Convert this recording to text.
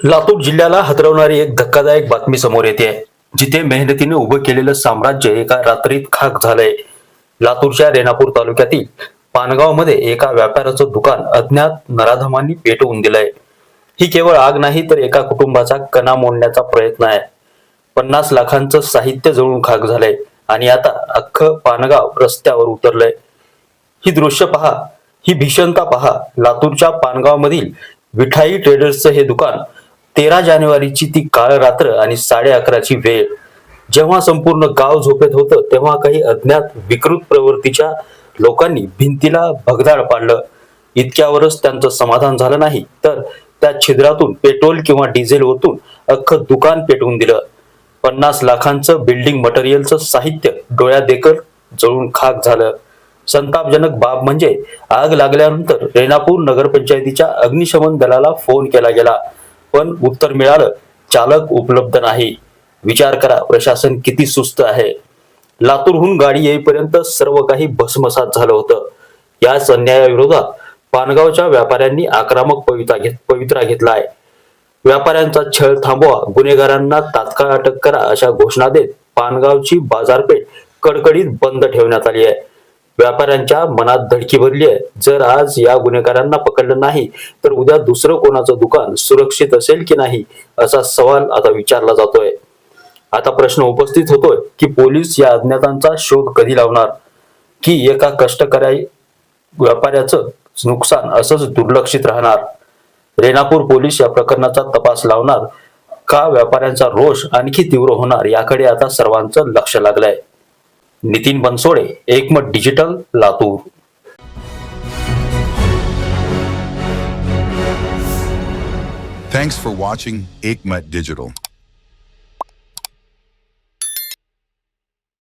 लातूर जिल्ह्याला हादरवणारी एक धक्कादायक बातमी समोर येते, जिथे मेहनतीने उभं केलेलं साम्राज्य एका रात्रीत खाक झालंय. लातूरच्या रेणापूर तालुक्यातील पानगावमध्ये एका व्यापाऱ्याचं दुकान अज्ञात नराधमांनी पेटवून दिलंय. ही केवळ आग नाही तर एका कुटुंबाचा कणा मोडण्याचा प्रयत्न आहे. 50 लाखांचं साहित्य जळून खाक झालंय आणि आता अख्खं पानगाव रस्त्यावर उतरलंय. ही दृश्य पहा, ही भीषणता पहा. लातूरच्या पानगावमधील विठाई ट्रेडर्सचं हे दुकान. 13 जानेवारीची ती काळ रात्र आणि 11:30ची वेळ. जेव्हा संपूर्ण गाव झोपेत होतं तेव्हा काही अज्ञात विकृत प्रवृत्तीच्या लोकांनी भिंतीला भगदाड पाडलं. इतक्यावरच त्यांचं समाधान झालं नाही, तर त्या छिद्रातून पेट्रोल किंवा डिझेल ओतून अख्खं दुकान पेटवून दिलं. 50 लाखांचं बिल्डिंग मटेरियलचं साहित्य डोळ्यादेखत जळून खाक झालं. संतापजनक बाब म्हणजे आग लागल्यानंतर रेणापूर नगरपंचायतीच्या अग्निशमन दलाला फोन केला गेला, पण उत्तर मिळालं, चालक उपलब्ध नाही. विचार करा, प्रशासन किती सुस्त आहे. लातूरहून गाडी येईपर्यंत सर्व काही भस्मसात झालं होतं. याच अन्यायाविरोधात पानगावच्या व्यापाऱ्यांनी आक्रमक पवित्रा घेतलाय. व्यापाऱ्यांचा छळ थांबवा, गुन्हेगारांना तात्काळ अटक करा अशा घोषणा देत पानगावची बाजारपेठ कडकडीत बंद ठेवण्यात आली आहे. व्यापाऱ्यांच्या मनात धडकी भरली आहे. जर आज या गुन्हेगारांना पकडलं नाही तर उद्या दुसरं कोणाचं दुकान सुरक्षित असेल की नाही असा सवाल आता विचारला जातोय. आता प्रश्न उपस्थित होतोय की पोलीस या अज्ञातांचा शोध कधी लावणार, की एका कष्टकरी व्यापाऱ्याचं नुकसान असंच दुर्लक्षित राहणार. रेणापूर पोलीस या प्रकरणाचा तपास लावणार का व्यापाऱ्यांचा रोष आणखी तीव्र होणार याकडे आता सर्वांचं लक्ष लागलंय. नितीन बनसोडे, एकमत digital, Latur. Thanks for watching Ekmat Digital.